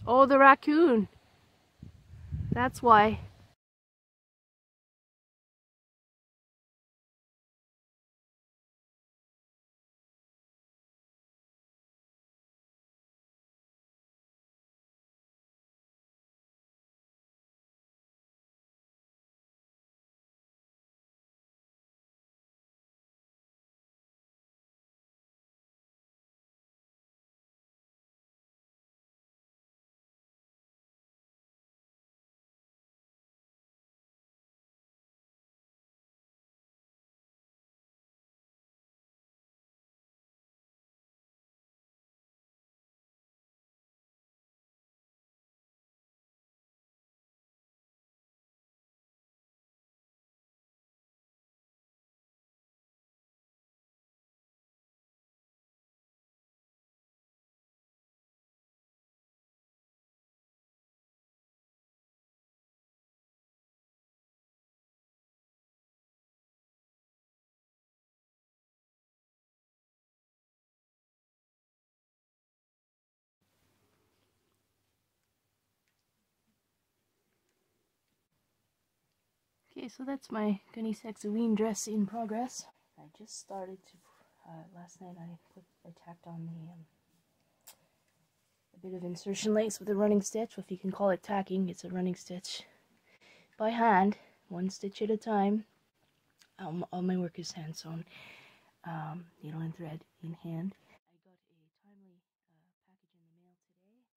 Oh, the raccoon. That's why. Okay, so that's my Gunne Saxoween dress in progress. I just started to, last night I tacked on a bit of insertion lace with a running stitch. Well, if you can call it tacking, it's a running stitch by hand, one stitch at a time. All my work is hand sewn, needle and thread in hand. I got a timely package in the mail today.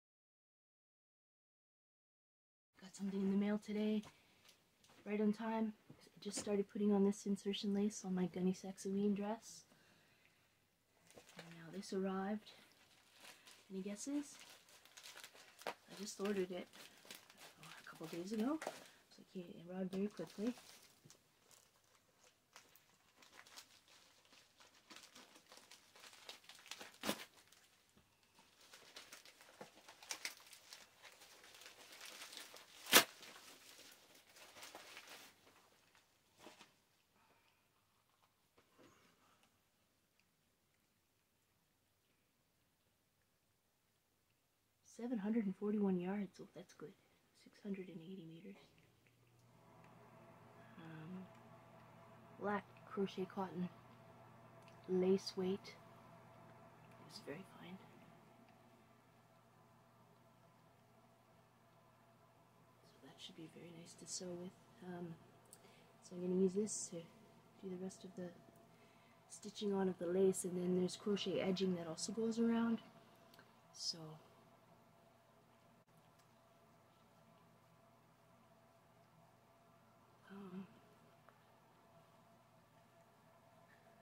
Got something in the mail today, right on time. I just started putting on this insertion lace on my Gunne Saxoween dress. And now this arrived. Any guesses? I just ordered it a couple days ago, so it arrived very quickly. $741 yards, oh that's good. 680 meters. Black crochet cotton lace weight is very fine. So that should be very nice to sew with. So I'm going to use this to do the rest of the stitching on of the lace, and then there's crochet edging that also goes around. So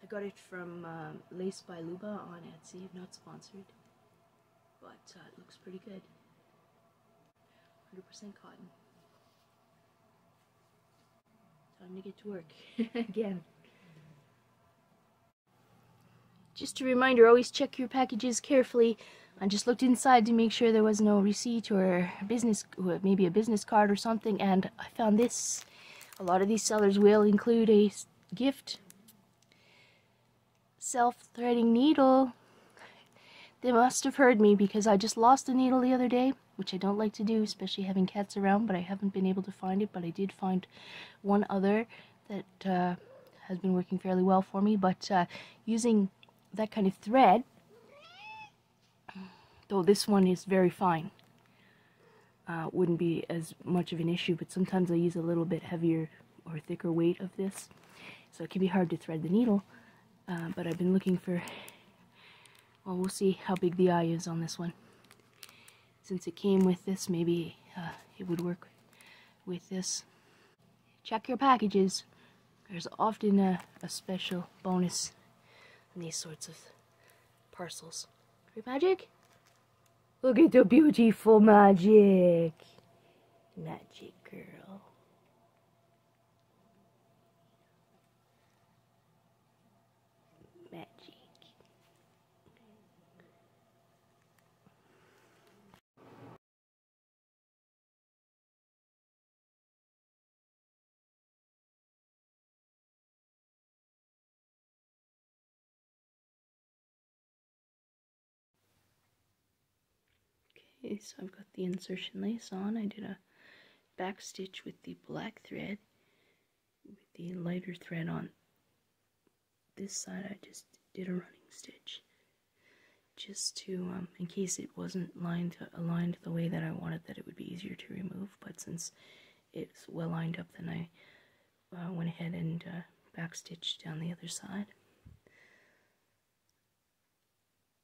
I got it from Lace by Luba on Etsy, not sponsored, but it looks pretty good. 100% cotton. Time to get to work again. Just a reminder, always check your packages carefully. I just looked inside to make sure there was no receipt or maybe a business card or something, and I found this. A lot of these sellers will include a gift self-threading needle. They must have heard me, because I just lost a needle the other day, which I don't like to do, especially having cats around, but I haven't been able to find it. But I did find one other that has been working fairly well for me. But using that kind of thread, though this one is very fine, wouldn't be as much of an issue, but sometimes I use a little bit heavier or thicker weight of this, so it can be hard to thread the needle. But I've been looking for, well, we'll see how big the eye is on this one. Since it came with this, maybe it would work with this. Check your packages. There's often a special bonus in these sorts of parcels. Right, Magic? Look at the beautiful Magic. Magic girl. Magic. Okay, so I've got the insertion lace on. I did a back stitch with the black thread. With the lighter thread on this side, I just did a running stitch. Just to, in case it wasn't aligned the way that I wanted, that it would be easier to remove. But since it's well lined up, then I went ahead and back stitched down the other side.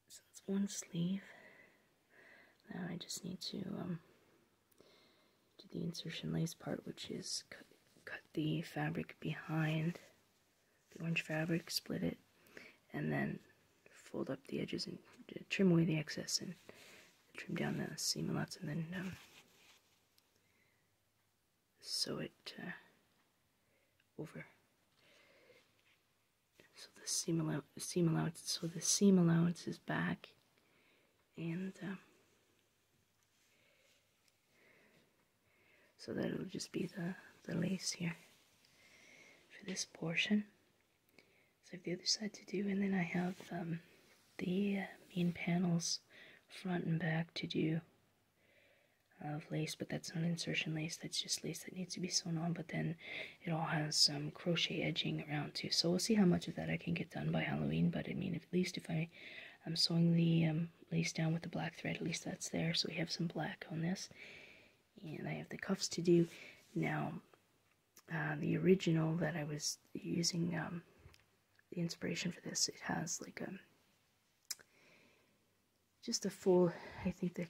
So that's one sleeve. Now I just need to do the insertion lace part, which is cut the fabric behind the orange fabric, split it, and then fold up the edges and trim away the excess and trim down the seam allowance, and then sew it over. So the seam allowance is back, and so that it'll just be the lace here for this portion. So I have the other side to do, and then I have the main panels front and back to do of lace, but that's not insertion lace, that's just lace that needs to be sewn on, but then it all has some crochet edging around too. So we'll see how much of that I can get done by Halloween, but I mean, at least if I'm sewing the lace down with the black thread, at least that's there, so we have some black on this. And I have the cuffs to do. Now, the original that I was using, the inspiration for this, it has like just a full, I think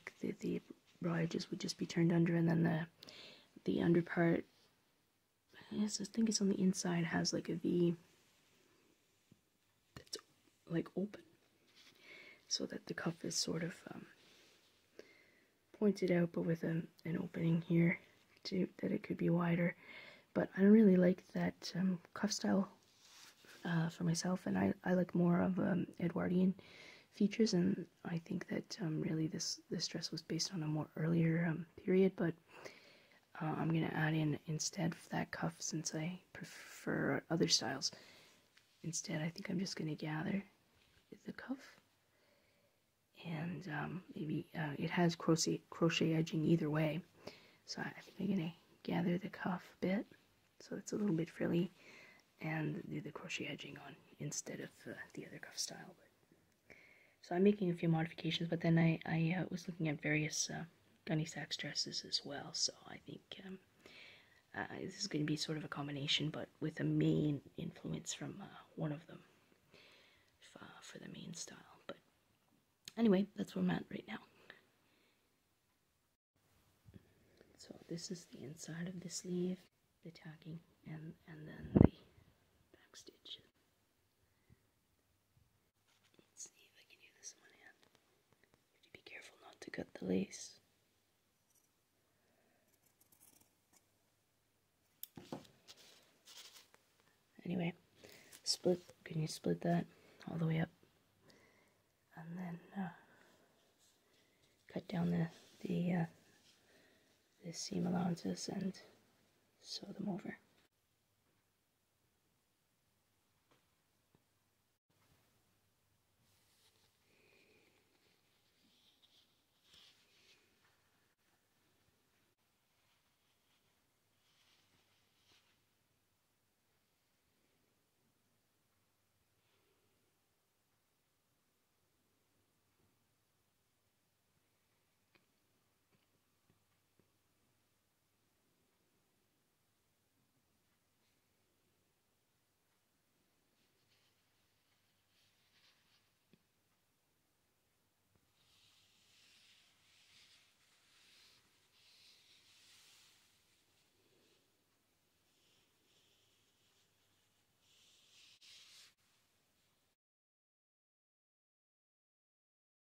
the raw edges would just be turned under, and then the under part, I think it's on the inside, has like a V that's like open, so that the cuff is sort of pointed out, but with an opening here that it could be wider. But I don't really like that cuff style for myself, and I like more of Edwardian features, and I think that really this dress was based on a more earlier period, but I'm going to add in, instead of that cuff, since I prefer other styles, instead I think I'm just going to gather the cuff. And maybe it has crochet edging either way, so I think I'm going to gather the cuff a bit so it's a little bit frilly, and do the crochet edging on instead of the other cuff style. So I'm making a few modifications, but then I was looking at various Gunne Sax dresses as well, so I think this is going to be sort of a combination, but with a main influence from one of them for the main style. But anyway, that's where I'm at right now. So this is the inside of the sleeve, the tacking, and then the back stitch. Let's see if I can do this one hand. You have to be careful not to cut the lace. Anyway, can you split that all the way up? And then cut down the seam allowances and sew them over.